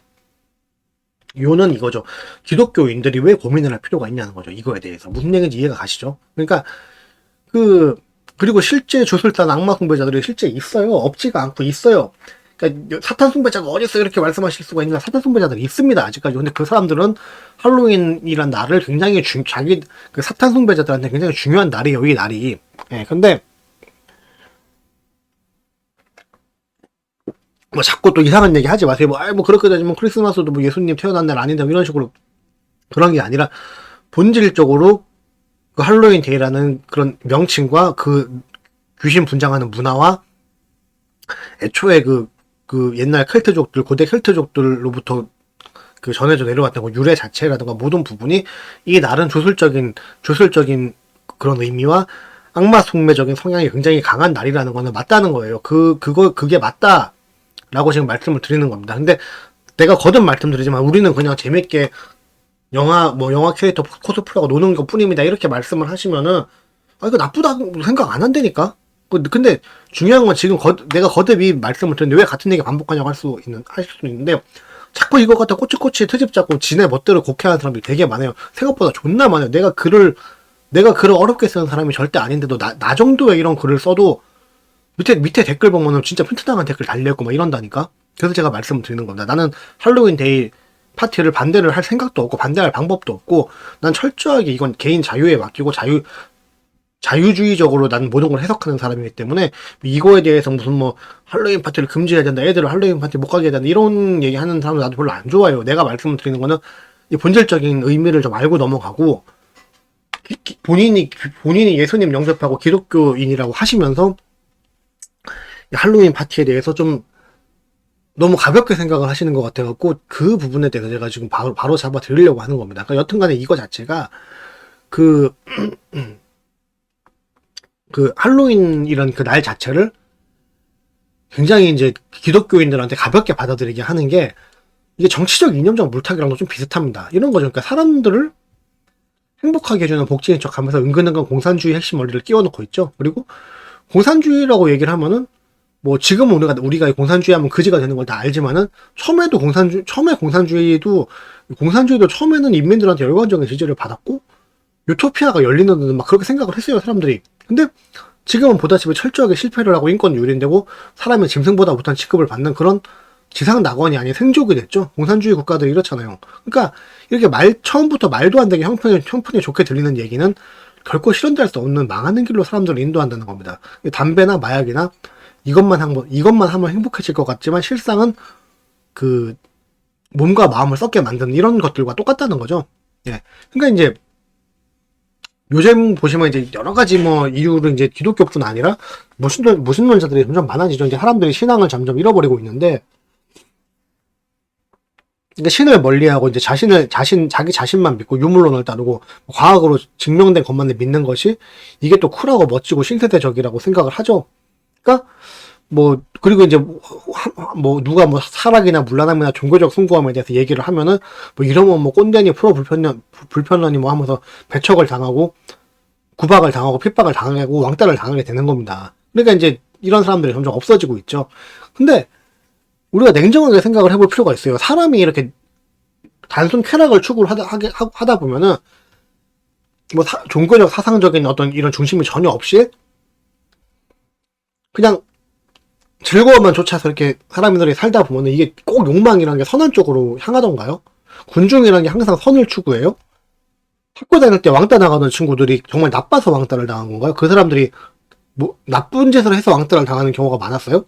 요는 이거죠. 기독교인들이 왜 고민을 할 필요가 있냐는 거죠. 이거에 대해서. 무슨 얘기인지 이해가 가시죠? 그러니까 그리고 실제 주술단 악마 숭배자들이 실제 있어요. 없지가 않고 있어요. 그러니까 사탄 숭배자가 어디 있어, 이렇게 말씀하실 수가 있는데, 사탄 숭배자들이 있습니다, 아직까지. 근데 그 사람들은 할로윈이란 날을 굉장히 사탄 숭배자들한테 굉장히 중요한 날이에요, 이 날이. 예, 근데 뭐 자꾸 또 이상한 얘기 하지 마세요. 뭐 그렇게 되면 크리스마스도 뭐 예수님 태어난 날 아닌데, 이런 식으로. 그런 게 아니라 본질적으로 할로윈 데이라는 그런 명칭과 귀신 분장하는 문화와 애초에 옛날 고대 켈트족들로부터 전해져 내려왔던 유래 자체라든가 모든 부분이, 이 날은 주술적인 그런 의미와 악마 숭배적인 성향이 굉장히 강한 날이라는 거는 맞다는 거예요. 그게 맞다 라고 지금 말씀을 드리는 겁니다. 근데 내가 거듭 말씀드리지만 우리는 그냥 재밌게 영화 캐릭터 코스프레하고 노는 것 뿐입니다. 이렇게 말씀을 하시면은, 이거 나쁘다고 생각 안 한다니까? 근데 중요한 건 지금 내가 거듭 이 말씀을 드렸는데 왜 같은 얘기 반복하냐고 하실 수 있는데, 자꾸 이거 갖다 꼬치꼬치 트집 잡고 지네 멋대로 곡해하는 사람들이 되게 많아요. 생각보다 존나 많아요. 내가 글을 어렵게 쓰는 사람이 절대 아닌데도 나 정도의 이런 글을 써도 밑에 댓글 보면은 진짜 튼튼한 댓글 달려있고 막 이런다니까? 그래서 제가 말씀을 드리는 겁니다. 나는 할로윈 데이 파티를 반대를 할 생각도 없고 반대할 방법도 없고 난 철저하게 이건 개인 자유에 맡기고 자유주의적으로 난 모든 걸 해석하는 사람이기 때문에 이거에 대해서 무슨 뭐 할로윈 파티를 금지해야 된다, 애들을 할로윈 파티 못 가게 해야 된다 이런 얘기 하는 사람들 나도 별로 안 좋아해요. 내가 말씀을 드리는 거는 이 본질적인 의미를 좀 알고 넘어가고 본인이 예수님 영접하고 기독교인이라고 하시면서 할로윈 파티에 대해서 좀 너무 가볍게 생각을 하시는 것 같아갖고 그 부분에 대해서 제가 지금 바로 잡아 드리려고 하는 겁니다. 그러니까 여튼간에 이거 자체가 그 할로윈이라는 그 날 자체를 굉장히 이제 기독교인들한테 가볍게 받아들이게 하는 게 이게 정치적 이념적 물타기랑도 좀 비슷합니다. 이런 거죠. 그러니까 사람들을 행복하게 해주는 복지인 척 하면서 은근은근 공산주의 핵심 원리를 끼워놓고 있죠. 그리고 공산주의라고 얘기를 하면은 뭐 지금은 우리가 공산주의 하면 그지가 되는 걸 다 알지만은 처음에 공산주의도 처음에는 인민들한테 열광적인 지지를 받았고 유토피아가 열리는 듯 막 그렇게 생각을 했어요, 사람들이. 근데 지금은 보다시피 철저하게 실패를 하고 인권 유린되고 사람의 짐승보다 못한 취급을 받는 그런 지상 낙원이 아닌 생족이 됐죠. 공산주의 국가들이 이렇잖아요. 그러니까 이렇게 처음부터 말도 안 되게 형편이 좋게 들리는 얘기는 결코 실현될 수 없는 망하는 길로 사람들을 인도한다는 겁니다. 담배나 마약이나 이것만 하면 행복해질 것 같지만 실상은 그 몸과 마음을 썩게 만드는 이런 것들과 똑같다는 거죠. 예. 그러니까 이제 요즘 보시면 이제 여러 가지 뭐 이유로 이제 기독교뿐 아니라 무신론자들이 점점 많아지죠. 이제 사람들이 신앙을 점점 잃어버리고 있는데, 그러니까 신을 멀리하고 이제 자기 자신만 믿고 유물론을 따르고 과학으로 증명된 것만 믿는 것이 이게 또 쿨하고 멋지고 신세대적이라고 생각을 하죠. 그러니까 그리고 이제 누가 사락이나 물란함이나 종교적 숭고함에 대해서 얘기를 하면은 이러면 꼰대니 불편러니 하면서 배척을 당하고 구박을 당하고 핍박을 당하고 왕따를 당하게 되는 겁니다. 그러니까 이제 이런 사람들이 점점 없어지고 있죠. 근데 우리가 냉정하게 생각을 해볼 필요가 있어요. 사람이 이렇게 단순 쾌락을 추구를 하다 보면은 종교적 사상적인 어떤 이런 중심이 전혀 없이 그냥 즐거움만 쫓아서 이렇게 사람들이 살다 보면은 이게 꼭 욕망이라는 게 선한 쪽으로 향하던가요? 군중이라는 게 항상 선을 추구해요? 학교 다닐 때 왕따 나가는 친구들이 정말 나빠서 왕따를 당한 건가요? 그 사람들이 나쁜 짓을 해서 왕따를 당하는 경우가 많았어요?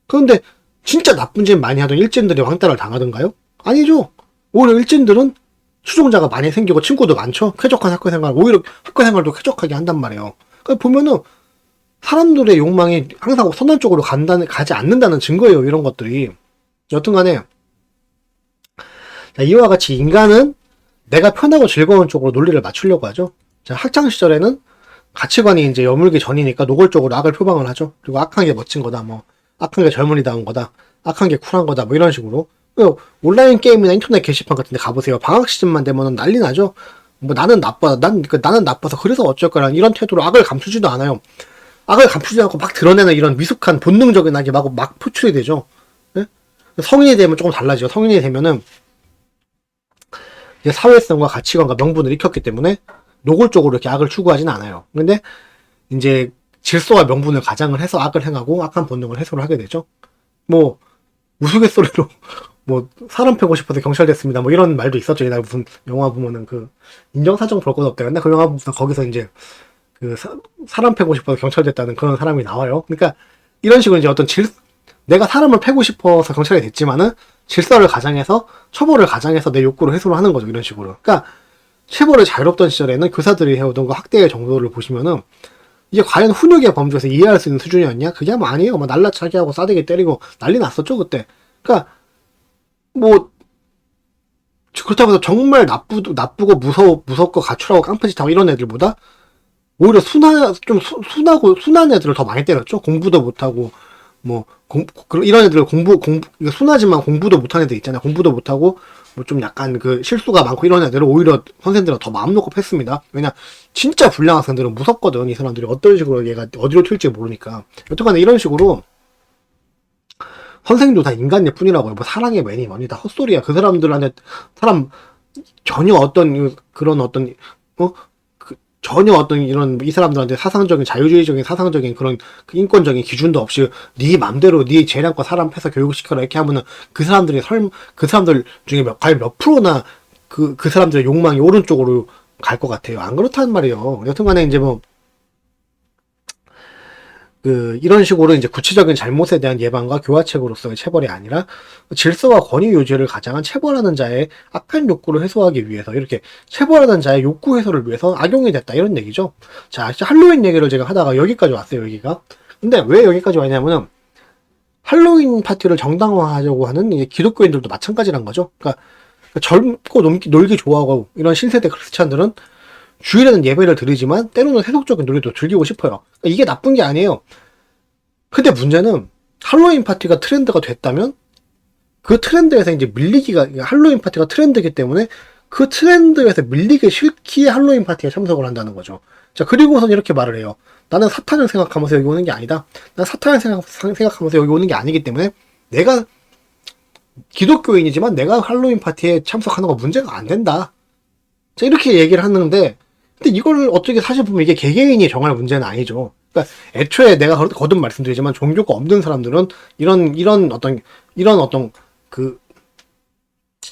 그런데 진짜 나쁜 짓 많이 하던 일진들이 왕따를 당하던가요? 아니죠. 오히려 일진들은 추종자가 많이 생기고 친구도 많죠. 쾌적한 학교 생활, 오히려 학교 생활도 쾌적하게 한단 말이에요. 그러니까 보면은 사람들의 욕망이 항상 선한 쪽으로 가지 않는다는 증거예요, 이런 것들이. 여튼간에 이와 같이 인간은 내가 편하고 즐거운 쪽으로 논리를 맞추려고 하죠. 학창 시절에는 가치관이 이제 여물기 전이니까 노골적으로 악을 표방을 하죠. 그리고 악한 게 멋진 거다, 악한 게 젊은이다운 거다, 악한 게 쿨한 거다, 이런 식으로. 온라인 게임이나 인터넷 게시판 같은 데 가보세요. 방학 시즌만 되면 난리 나죠. 나는 나빠서 그래서 어쩔 거라는 이런 태도로 악을 감추지도 않아요. 악을 감추지 않고 막 드러내는 이런 미숙한 본능적인 악이 막 표출이 되죠. 네? 성인이 되면 조금 달라지죠. 성인이 되면은 이제 사회성과 가치관과 명분을 익혔기 때문에 노골적으로 이렇게 악을 추구하진 않아요. 근데 이제 질서와 명분을 가장을 해서 악을 행하고 악한 본능을 해소를 하게 되죠. 우스갯소리로 사람 패고 싶어서 경찰 됐습니다. 이런 말도 있었죠. 옛날 무슨 영화 보면은 인정사정 볼 것 없다. 근데 그 영화 보면서 거기서 이제 사람 패고 싶어서 경찰 됐다는 그런 사람이 나와요. 그러니까 이런 식으로 이제 내가 사람을 패고 싶어서 경찰이 됐지만은 질서를 가장해서 처벌을 가장해서 내 욕구를 해소를 하는 거죠. 이런 식으로. 그러니까 체벌을 자유롭던 시절에는 교사들이 해오던 그 학대의 정도를 보시면은 이게 과연 훈육의 범주에서 이해할 수 있는 수준이었냐? 그게 아니에요. 날라차게 하고 싸대기 때리고 난리 났었죠, 그때. 그러니까 그렇다고 해서 정말 나쁘고 무섭고 가출하고 깡패짓하고 이런 애들보다 오히려 순한 애들을 더 많이 때렸죠. 공부도 못하고 이런 애들 이거 순하지만 공부도 못하는 애들 있잖아요. 공부도 못하고, 뭐 좀 약간 그 실수가 많고 이런 애들은 오히려 선생님들은 더 마음 놓고 팼습니다. 왜냐, 진짜 불량 학생들은 무섭거든. 이 사람들이 어떤 식으로 얘가 어디로 튈지 모르니까. 여튼간에 이런 식으로 선생님도 다 인간일 뿐이라고요. 뭐 사랑의 매니 뭐니 다 헛소리야. 그 사람들한테 전혀 어떤 그런 어떤 전혀 어떤 이런 이 사람들한테 사상적인 자유주의적인 사상적인 그런 그 인권적인 기준도 없이 네 맘대로 네 재량껏 사람 패서 교육시켜라 이렇게 하면은 그 사람들 중에 과연 몇 프로나 그 사람들의 욕망이 오른쪽으로 갈 것 같아요. 안 그렇단 말이에요. 여튼간에 이제 뭐 이런 식으로 이제 구체적인 잘못에 대한 예방과 교화책으로서의 체벌이 아니라 질서와 권위 유지를 가장한 체벌하는 자의 악한 욕구를 해소하기 위해서 이렇게 체벌하는 자의 욕구 해소를 위해서 악용이 됐다 이런 얘기죠. 자, 할로윈 얘기를 제가 하다가 여기까지 왔어요, 여기가. 근데 왜 여기까지 왔냐면은 할로윈 파티를 정당화하려고 하는 이제 기독교인들도 마찬가지란 거죠. 그러니까 젊고 놀기 좋아하고 이런 신세대 크리스찬들은 주일에는 예배를 드리지만 때로는 세속적인 놀이도 즐기고 싶어요. 그러니까 이게 나쁜 게 아니에요. 근데 문제는 할로윈 파티가 트렌드가 됐다면 그 트렌드에서 이제 할로윈 파티가 트렌드이기 때문에 그 트렌드에서 밀리기 싫기에 할로윈 파티에 참석을 한다는 거죠. 자, 그리고선 이렇게 말을 해요. 나는 사탄을 생각하면서 여기 오는 게 아니다. 난 사탄을 생각하면서 여기 오는 게 아니기 때문에 내가 기독교인이지만 내가 할로윈 파티에 참석하는 거 문제가 안 된다. 자, 이렇게 얘기를 하는데 근데 이걸 어떻게 사실 보면 이게 개개인이 정할 문제는 아니죠. 그러니까 애초에 내가 거듭 말씀드리지만 종교가 없는 사람들은 이런 어떤 그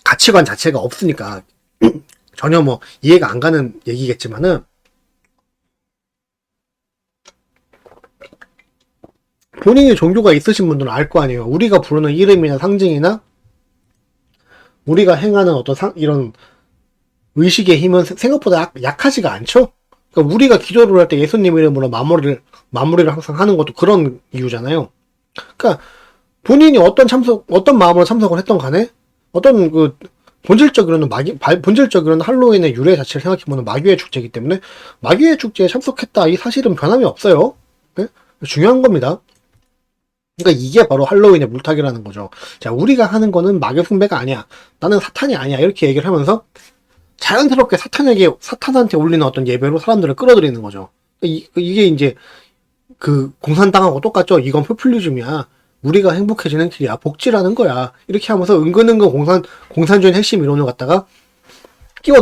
가치관 자체가 없으니까 전혀 뭐 이해가 안 가는 얘기겠지만은 본인이 종교가 있으신 분들은 알 거 아니에요. 우리가 부르는 이름이나 상징이나 우리가 행하는 어떤 이런 의식의 힘은 생각보다 약하지가 않죠? 그러니까 우리가 기도를 할 때 예수님 이름으로 마무리를 항상 하는 것도 그런 이유잖아요. 그러니까 본인이 어떤 마음으로 참석을 했던 간에 어떤 본질적으로는 할로윈의 유래 자체를 생각해보면 마귀의 축제이기 때문에 마귀의 축제에 참석했다 이 사실은 변함이 없어요. 네? 중요한 겁니다. 그러니까 이게 바로 할로윈의 물타기라는 거죠. 자, 우리가 하는 거는 마귀 숭배가 아니야. 나는 사탄이 아니야. 이렇게 얘기를 하면서 자연스럽게 사탄한테 올리는 어떤 예배로 사람들을 끌어들이는 거죠. 이게 이제 공산당하고 똑같죠. 이건 포퓰리즘이야. 우리가 행복해지는 길이야. 복지라는 거야. 이렇게 하면서 은근은근 공산주의 핵심 이론을 갖다가 끼워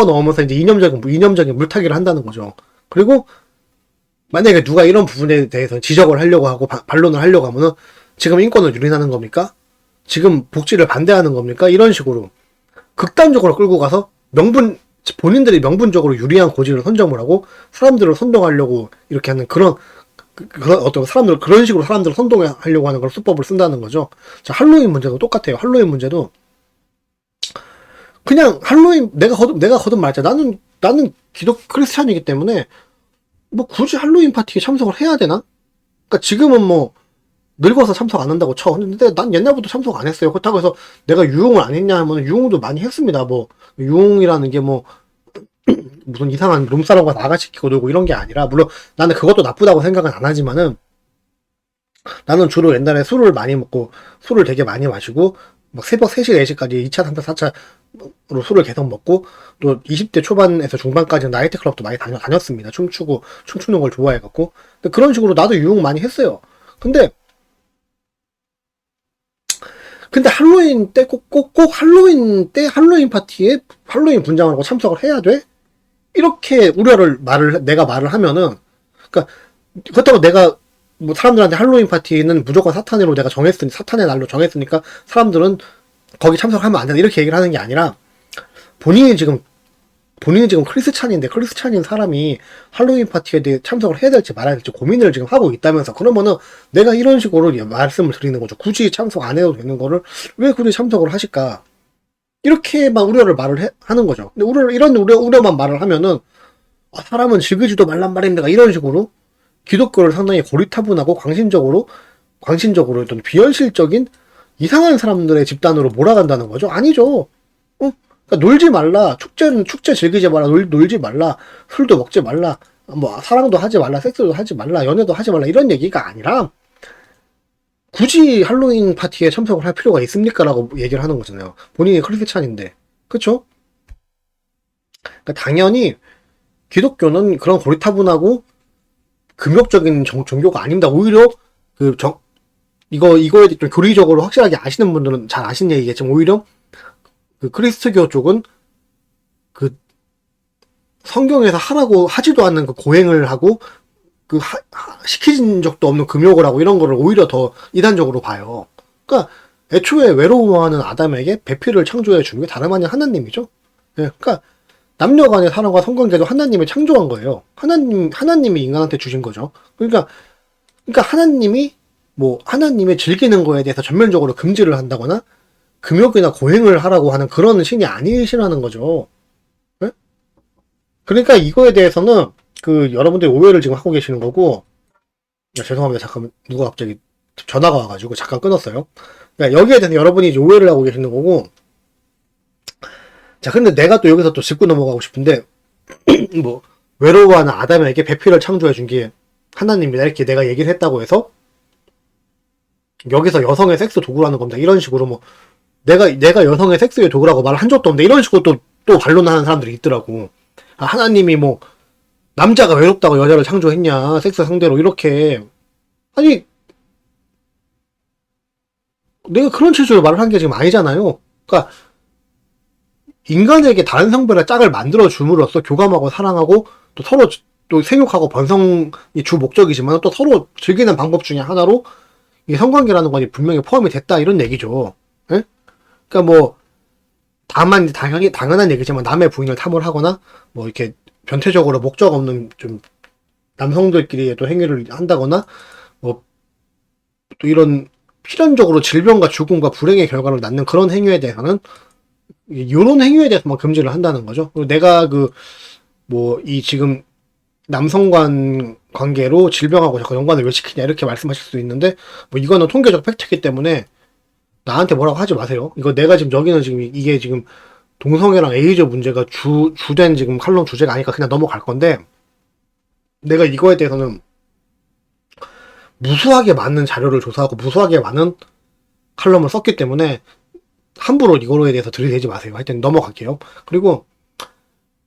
넣으면서 이제 이념적인 물타기를 한다는 거죠. 그리고 만약에 누가 이런 부분에 대해서 지적을 하려고 하고 반론을 하려고 하면은 지금 인권을 유린하는 겁니까? 지금 복지를 반대하는 겁니까? 이런 식으로 극단적으로 끌고 가서 본인들이 명분적으로 유리한 고지를 선점을 하고 사람들을 선동하려고 이렇게 하는 그런 그런 식으로 사람들을 선동하려고 하는 그런 수법을 쓴다는 거죠. 자, 할로윈 문제도 똑같아요. 할로윈 문제도 그냥 할로윈 내가 거듭 말했잖아. 나는 크리스찬이기 때문에 뭐 굳이 할로윈 파티에 참석을 해야 되나? 그러니까 지금은 뭐 늙어서 참석 안 한다고 쳐. 근데 난 옛날부터 참석 안 했어요. 그렇다고 해서 내가 유흥을 안 했냐 하면 유흥도 많이 했습니다. 뭐 유흥이라는 게 뭐 무슨 이상한 룸사롱과 나가시키고 놀고 이런 게 아니라 물론 나는 그것도 나쁘다고 생각은 안 하지만은 나는 주로 옛날에 술을 많이 먹고 술을 되게 많이 마시고 막 새벽 3시, 4시까지 2차, 3차, 4차로 술을 계속 먹고 또 20대 초반에서 중반까지는 나이트클럽도 많이 다녔습니다. 춤추는 걸 좋아해갖고. 근데 그런 식으로 나도 유흥 많이 했어요. 근데 할로윈 때 꼭 할로윈 파티에 할로윈 분장을 하고 참석을 해야 돼? 이렇게 내가 말을 하면은, 그러니까 그렇다고 내가 뭐 사람들한테 할로윈 파티는 무조건 사탄의 날로 정했으니까 사람들은 거기 참석하면 안 된다 이렇게 얘기를 하는 게 아니라 본인이 지금 크리스찬인 사람이 할로윈 파티에 대해 참석을 해야 될지 말아야 될지 고민을 지금 하고 있다면서 그러면은 내가 이런 식으로 말씀을 드리는 거죠. 굳이 참석 안 해도 되는 거를 왜 굳이 참석을 하실까? 이렇게만 말을 하는 거죠. 근데 이런 우려만 말을 하면은 사람은 즐기지도 말란 말입니다. 이런 식으로 기독교를 상당히 고리타분하고 광신적으로 어떤 비현실적인 이상한 사람들의 집단으로 몰아간다는 거죠. 아니죠. 그러니까 놀지 말라. 축제 즐기지 말라. 놀지 말라. 술도 먹지 말라. 뭐 사랑도 하지 말라. 섹스도 하지 말라. 연애도 하지 말라. 이런 얘기가 아니라 굳이 할로윈 파티에 참석을 할 필요가 있습니까? 라고 얘기를 하는 거잖아요. 본인이 크리스찬인데. 그쵸? 그러니까 당연히 기독교는 그런 고리타분하고 금욕적인 종교가 아닙니다. 오히려 그 이거에 대해 좀 교리적으로 확실하게 아시는 분들은 잘 아시는 얘기겠지만, 오히려 그 그리스도교 쪽은 그 성경에서 하지도 않는 그 고행을 하고 그 시키진 적도 없는 금욕을 하고 이런 거를 오히려 더 이단적으로 봐요. 그러니까 애초에 외로워하는 아담에게 배필을 창조해 준 게 다름 아닌 하나님이죠. 예, 그러니까 남녀 간의 사랑과 성관계도 하나님이 창조한 거예요. 하나님이 인간한테 주신 거죠. 그러니까 하나님이 즐기는 거에 대해서 전면적으로 금지를 한다거나 금욕이나 고행을 하라고 하는 그런 신이 아니시라는 거죠. 네? 그러니까 이거에 대해서는 그 여러분들이 오해를 지금 하고 계시는 거고. 야, 죄송합니다. 잠깐만, 누가 갑자기 전화가 와가지고 잠깐 끊었어요. 그러니까 여기에 대해서 여러분이 이제 오해를 하고 계시는 거고. 자, 근데 내가 또 여기서 또 짚고 넘어가고 싶은데, 뭐 외로워하는 아담에게 배필을 창조해 준 게 하나님이다 이렇게 내가 얘기를 했다고 해서 여기서 여성의 섹스 도구라는 겁니다. 이런 식으로 뭐 내가 여성의 섹스의 도구라고 말을 한 적도 없는데 이런 식으로 또 반론하는 사람들이 있더라고. 아, 하나님이 뭐 남자가 외롭다고 여자를 창조했냐, 섹스 상대로. 이렇게. 아니, 내가 그런 취지로 말을 한 게 지금 아니잖아요. 그러니까 인간에게 다른 성별의 짝을 만들어 줌으로써 교감하고 사랑하고 또 서로 또 생육하고 번성이 주 목적이지만 또 서로 즐기는 방법 중에 하나로 이 성관계라는 것이 분명히 포함이 됐다, 이런 얘기죠. 예? 그러니까 뭐 다만 당연한 얘기지만 남의 부인을 탐을 하거나 뭐 이렇게 변태적으로 목적 없는 좀 남성들끼리 또 행위를 한다거나 뭐 또 이런 필연적으로 질병과 죽음과 불행의 결과를 낳는 그런 행위에 대해서는, 이런 행위에 대해서만 금지를 한다는 거죠. 그리고 내가 뭐 이 지금 남성 간 관계로 질병하고 자꾸 연관을 왜 시키냐 이렇게 말씀하실 수 있는데, 뭐 이거는 통계적 팩트이기 때문에 나한테 뭐라고 하지 마세요. 이거 내가 지금 여기는 지금 이게 지금 동성애랑 에이즈 문제가 주된 지금 칼럼 주제가 아니니까 그냥 넘어갈 건데, 내가 이거에 대해서는 무수하게 많은 자료를 조사하고 무수하게 많은 칼럼을 썼기 때문에 함부로 이거에 대해서 들이대지 마세요. 하여튼 넘어갈게요. 그리고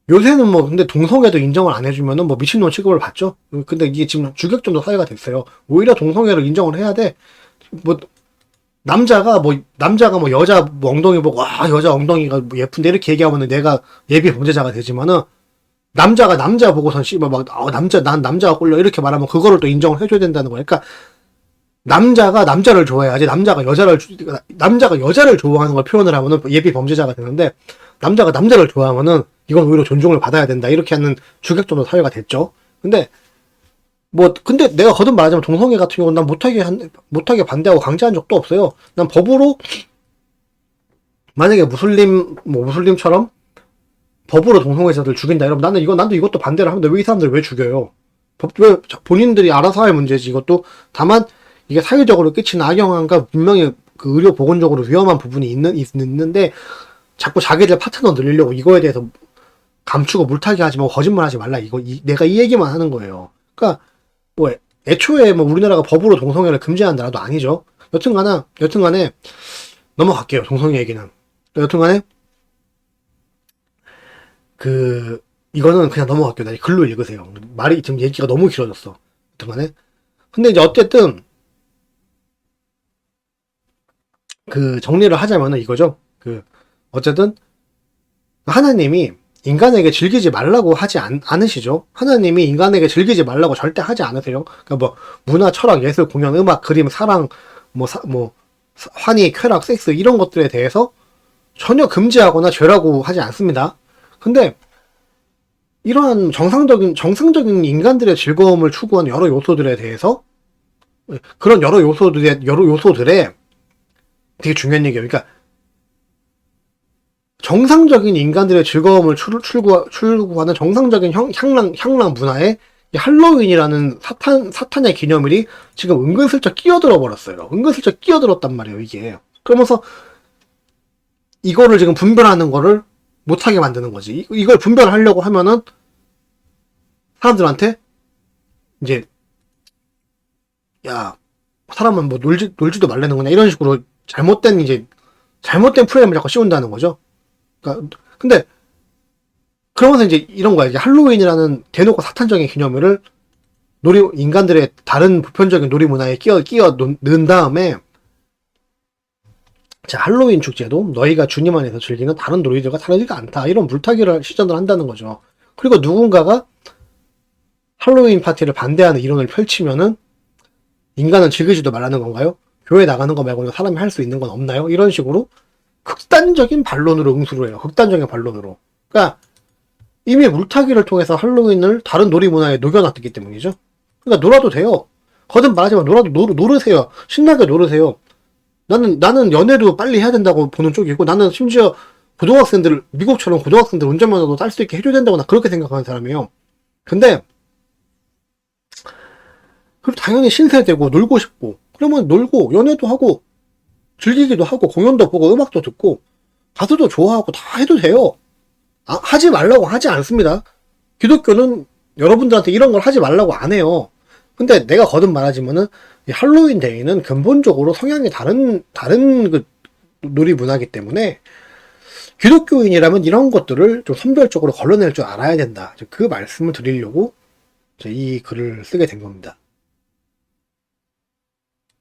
요새는 뭐 근데 동성애도 인정을 안 해주면은 뭐 미친놈 취급을 받죠. 근데 이게 지금 주객전도 사회가 됐어요. 오히려 동성애를 인정을 해야 돼. 뭐 남자가 뭐 여자 뭐 엉덩이 보고 와 여자 엉덩이가 뭐 예쁜데 이렇게 얘기하면은 내가 예비 범죄자가 되지만은, 남자가 남자 보고선 씨발 막 난 남자가 꼴려 이렇게 말하면 그거를 또 인정을 해줘야 된다는 거야. 그러니까 남자가 남자를 좋아해야지, 남자가 여자를 좋아하는 걸 표현을 하면은 예비 범죄자가 되는데, 남자가 남자를 좋아하면은 이건 오히려 존중을 받아야 된다 이렇게 하는 주객전도 사회가 됐죠. 근데 내가 거듭 말하자면 동성애 같은 경우는 난 못하게 반대하고 강제한 적도 없어요. 난 법으로 만약에 무슬림처럼 법으로 동성애자들 죽인다 이러면 나도 이것도 반대를 하는데 왜 이 사람들 왜 죽여요? 왜 본인들이 알아서 할 문제지 이것도. 다만 이게 사회적으로 끼치는 악영향과 분명히 그 의료 보건적으로 위험한 부분이 있는데 자꾸 자기들 파트너 늘리려고 이거에 대해서 감추고 물타기 하지 말고 거짓말하지 말라. 내가 이 얘기만 하는 거예요. 그러니까 뭐 애초에 뭐 우리나라가 법으로 동성애를 금지하는 나라도 아니죠. 여튼간에 넘어갈게요. 동성애 얘기는. 여튼간에 이거는 그냥 넘어갈게요. 나 글로 읽으세요. 말이 지금 얘기가 너무 길어졌어. 여튼간에. 근데 이제 어쨌든 정리를 하자면은 이거죠. 어쨌든 하나님이 인간에게 즐기지 말라고 하지 않으시죠. 하나님이 인간에게 즐기지 말라고 절대 하지 않으세요. 그러니까 뭐 문화, 철학, 예술, 공연, 음악, 그림, 사랑, 환희, 쾌락, 섹스 이런 것들에 대해서 전혀 금지하거나 죄라고 하지 않습니다. 근데 이러한 정상적인 인간들의 즐거움을 추구하는 여러 요소들에 대해서, 그런 여러 요소들에 되게 중요한 얘기예요. 그러니까 정상적인 인간들의 즐거움을 출구하는 정상적인 향락 문화에 이 할로윈이라는 사탄의 기념일이 지금 은근슬쩍 끼어들어 버렸어요. 은근슬쩍 끼어들었단 말이에요, 이게. 그러면서 이거를 지금 분별하는 거를 못하게 만드는 거지. 이걸 분별하려고 하면은 사람들한테 이제, 야, 사람은 뭐 놀지도 말라는 거냐 이런 식으로 잘못된 프레임을 자꾸 씌운다는 거죠. 그러니까 근데 그러면서 이제 이런 거야. 이제 할로윈이라는 대놓고 사탄적인 개념을 인간들의 다른 보편적인 놀이 문화에 끼워 넣은 다음에, 자, 할로윈 축제도 너희가 주님 안에서 즐기는 다른 놀이들과 다르지가 않다. 이런 물타기를 시전을 한다는 거죠. 그리고 누군가가 할로윈 파티를 반대하는 이론을 펼치면은 인간은 즐기지도 말라는 건가요? 교회 나가는 거 말고는 사람이 할 수 있는 건 없나요? 이런 식으로 극단적인 반론으로 응수를 해요. 극단적인 반론으로. 그러니까 이미 물타기를 통해서 할로윈을 다른 놀이 문화에 녹여놨기 때문이죠. 그러니까 놀아도 돼요. 거듭 말하지만 노르세요. 신나게 노르세요. 나는 연애도 빨리 해야 된다고 보는 쪽이고, 나는 심지어 미국처럼 고등학생들 운전면허도 딸 수 있게 해줘야 된다고 나 그렇게 생각하는 사람이에요. 근데 그리고 당연히 신세되고 놀고 싶고, 그러면 놀고 연애도 하고 즐기기도 하고 공연도 보고 음악도 듣고 가수도 좋아하고 다 해도 돼요. 하지 말라고 하지 않습니다. 기독교는 여러분들한테 이런 걸 하지 말라고 안 해요. 근데 내가 거듭 말하지만은 이 할로윈 데이는 근본적으로 성향이 다른 그 놀이 문화이기 때문에 기독교인이라면 이런 것들을 좀 선별적으로 걸러낼 줄 알아야 된다. 그 말씀을 드리려고 이 글을 쓰게 된 겁니다.